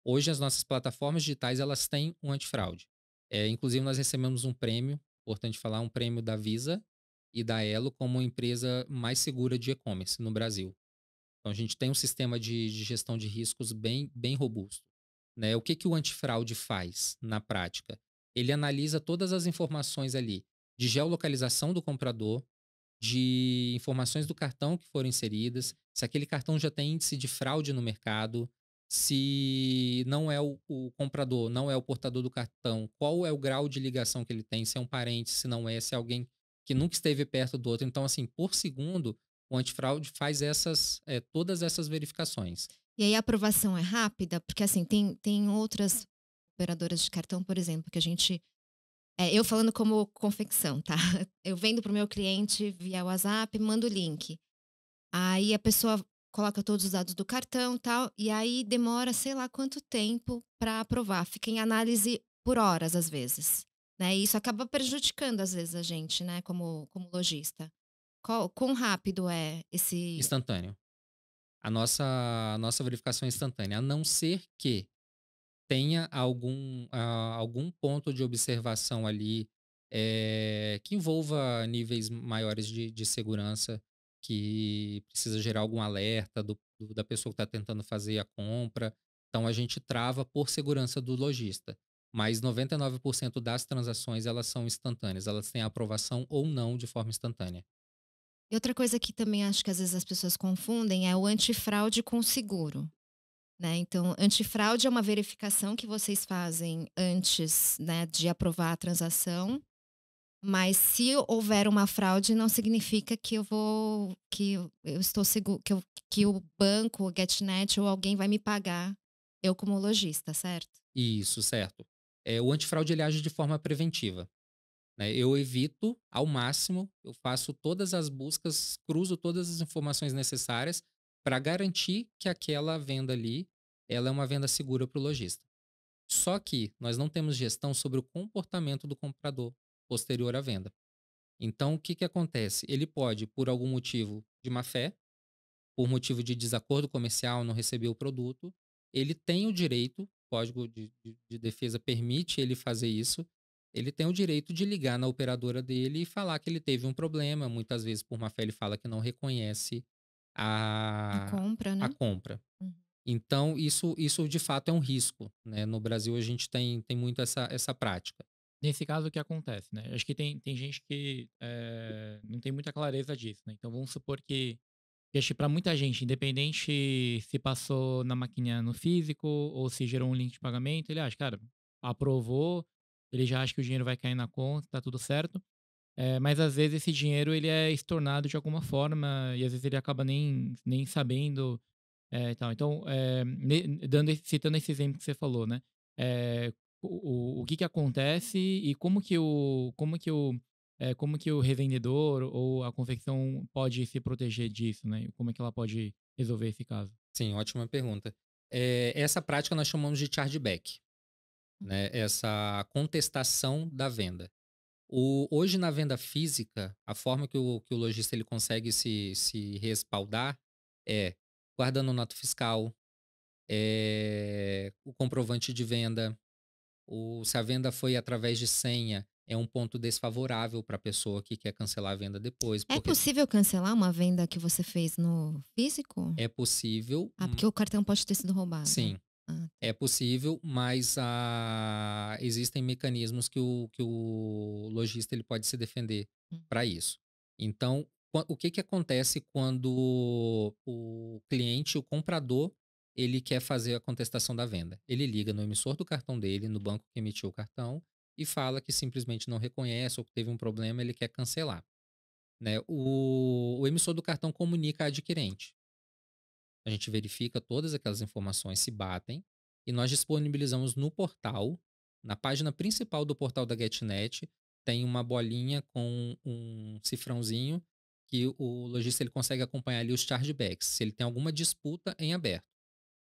Hoje as nossas plataformas digitais elas têm um antifraude. Inclusive nós recebemos um prêmio, importante falar, um prêmio da Visa e da Elo como empresa mais segura de e-commerce no Brasil. Então a gente tem um sistema de gestão de riscos bem robusto, né. O que que o antifraude faz na prática? Ele analisa todas as informações ali de geolocalização do comprador, de informações do cartão que foram inseridas, se aquele cartão já tem índice de fraude no mercado, se não é o comprador, não é o portador do cartão, qual é o grau de ligação que ele tem, se é um parente, se não é, se é alguém que nunca esteve perto do outro. Então, assim, por segundo, o antifraude faz todas essas verificações. E aí a aprovação é rápida? Porque, assim, tem outras operadoras de cartão, por exemplo, que a gente eu falando como confecção, tá. Eu vendo para o meu cliente via WhatsApp, mando o link. Aí a pessoa coloca todos os dados do cartão, tal, e aí demora sei lá quanto tempo para aprovar, fica em análise por horas, às vezes, né, e isso acaba prejudicando, às vezes, a gente, né, como lojista. Quão rápido é esse Instantâneo. A nossa verificação é instantânea, a não ser que tenha algum ponto de observação ali, que envolva níveis maiores de segurança, que precisa gerar algum alerta da pessoa que está tentando fazer a compra. Então a gente trava por segurança do lojista. Mas 99% das transações elas são instantâneas, elas têm aprovação ou não de forma instantânea. e outra coisa que também acho que às vezes as pessoas confundem é o antifraude com o seguro, né, então antifraude é uma verificação que vocês fazem antes, né, de aprovar a transação. Mas se houver uma fraude, não significa que eu estou seguro, que o banco, o GetNet ou alguém vai me pagar, eu como lojista, certo? Isso, certo. O antifraude ele age de forma preventiva. Né, eu evito ao máximo, eu faço todas as buscas, cruzo todas as informações necessárias para garantir que aquela venda ali, ela é uma venda segura para o lojista. Só que nós não temos gestão sobre o comportamento do comprador posterior à venda. Então, o que que acontece? Ele pode, por algum motivo de má fé, por motivo de desacordo comercial, não receber o produto, ele tem o direito, o Código de Defesa permite ele fazer isso, ele tem o direito de ligar na operadora dele e falar que ele teve um problema. Muitas vezes, por má fé, ele fala que não reconhece A a, compra, a né? compra. Uhum. Então, isso de fato é um risco. Né? No Brasil, a gente tem muito essa prática. Nesse caso, o que acontece, né? Acho que tem gente que não tem muita clareza disso, né? Então vamos supor que acho que pra muita gente, independente se passou na maquininha no físico ou se gerou um link de pagamento, ele acha, cara, aprovou, ele já acha que o dinheiro vai cair na conta, tá tudo certo. Mas às vezes esse dinheiro ele é estornado de alguma forma e às vezes ele acaba nem sabendo, e tal. Então, citando esse exemplo que você falou, né? Eh, o que que acontece e como que o revendedor ou a confecção pode se proteger disso, né? Como é que ela pode resolver esse caso? Sim, ótima pergunta. Essa prática nós chamamos de chargeback, né? Essa contestação da venda. Hoje na venda física, a forma que o lojista ele consegue se respaldar é guardando nota fiscal, o comprovante de venda, se a venda foi através de senha, é um ponto desfavorável para a pessoa que quer cancelar a venda depois, É porque possível cancelar uma venda que você fez no físico? é possível, Ah, porque o cartão pode ter sido roubado. sim, Ah, é possível, mas existem mecanismos que o lojista ele pode se defender hum. para isso. Então, o que que acontece quando o cliente, o comprador, ele quer fazer a contestação da venda? Ele liga no emissor do cartão dele, no banco que emitiu o cartão, e fala que simplesmente não reconhece ou que teve um problema, ele quer cancelar, né? O emissor do cartão comunica a adquirente. A gente verifica todas aquelas informações se batem e nós disponibilizamos no portal, na página principal do portal da GetNet, tem uma bolinha com um cifrãozinho que o lojista ele consegue acompanhar ali os chargebacks, se ele tem alguma disputa em aberto.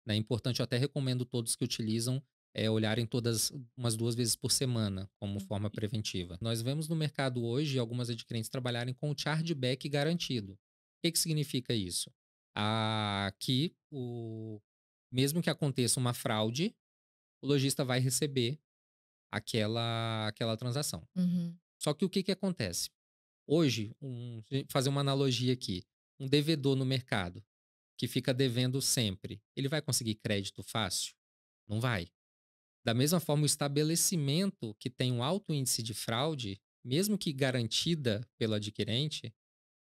Né? É importante, eu até recomendo todos que utilizam olharem todas umas 2 vezes por semana, como Hum. forma preventiva. Nós vemos no mercado hoje algumas adquirentes trabalharem com o chargeback garantido. O que, que significa isso? Que mesmo que aconteça uma fraude, o lojista vai receber aquela transação. Uhum. Só que o que que acontece? Hoje, fazer uma analogia aqui, um devedor no mercado que fica devendo sempre, ele vai conseguir crédito fácil? Não vai. Da mesma forma, o estabelecimento que tem um alto índice de fraude, mesmo que garantida pelo adquirente,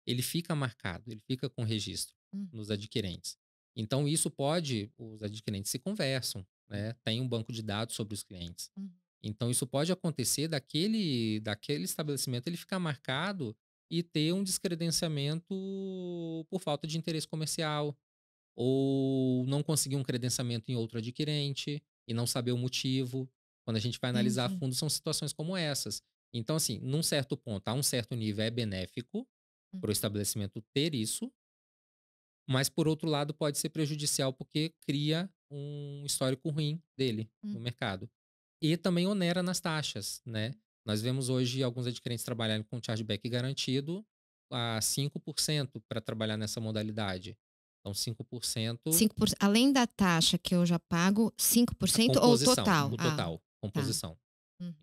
ele fica marcado, ele fica com registro Hum. nos adquirentes. Então, isso pode, os adquirentes se conversam, né? Tem um banco de dados sobre os clientes. Hum. Então, isso pode acontecer daquele estabelecimento ele ficar marcado e ter um descredenciamento por falta de interesse comercial, ou não conseguir um credenciamento em outro adquirente e não saber o motivo. Quando a gente vai analisar a Entendi. fundo, são situações como essas. Então, assim, num certo ponto, a um certo nível é benéfico Hum. para o estabelecimento ter isso, mas por outro lado pode ser prejudicial porque cria um histórico ruim dele no Hum. mercado. E também onera nas taxas, né? Nós vemos hoje alguns adquirentes trabalharem com chargeback garantido a 5% para trabalhar nessa modalidade. Então, 5% 5%, além da taxa que eu já pago, a 5% ou composição, total? no Ah, total, tá. composição. Uhum.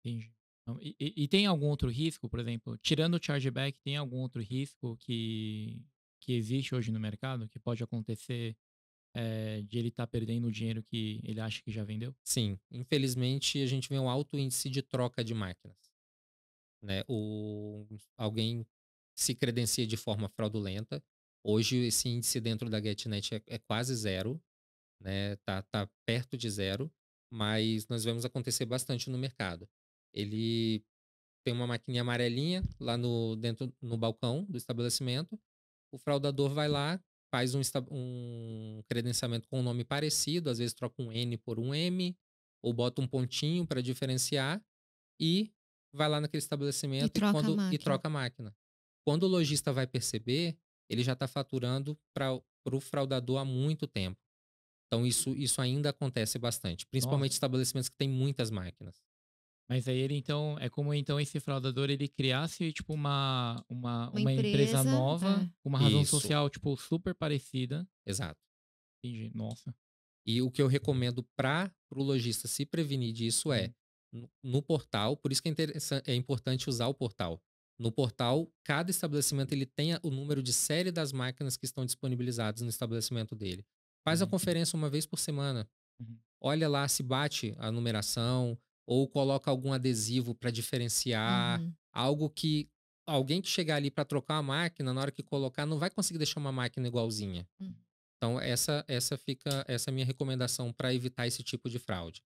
Entendi. Então, e tem algum outro risco, por exemplo, tirando o chargeback, tem algum outro risco que existe hoje no mercado que pode acontecer de ele estar perdendo o dinheiro que ele acha que já vendeu? Sim, infelizmente a gente vê um alto índice de troca de máquinas, né? Alguém se credencia de forma fraudulenta. Hoje esse índice dentro da GetNet é quase zero, né? Tá perto de zero, mas nós vemos acontecer bastante no mercado. Ele tem uma maquininha amarelinha lá dentro no balcão do estabelecimento. O fraudador vai lá, faz um credenciamento com um nome parecido, às vezes troca um N por um M, ou bota um pontinho para diferenciar e vai lá naquele E estabelecimento troca a e máquina. troca a máquina. Quando o lojista vai perceber, ele já está faturando para o fraudador há muito tempo. Então, isso ainda acontece bastante, principalmente Nossa. estabelecimentos que têm muitas máquinas. Mas aí ele então, é como então esse fraudador ele criasse tipo Uma uma empresa empresa, nova, é. com uma razão Isso, social tipo super parecida. exato. Entendi. Nossa. E o que eu recomendo para o lojista se prevenir disso é Uhum. no portal, por isso que é importante usar o portal. No portal, cada estabelecimento ele tem o número de série das máquinas que estão disponibilizadas no estabelecimento dele. Faz a Uhum. conferência uma vez por semana. Uhum. Olha lá se bate a numeração ou coloca algum adesivo para diferenciar, Uhum. algo que alguém que chegar ali para trocar a máquina, na hora que colocar, não vai conseguir deixar uma máquina igualzinha. Hum. Então essa é a minha recomendação para evitar esse tipo de fraude.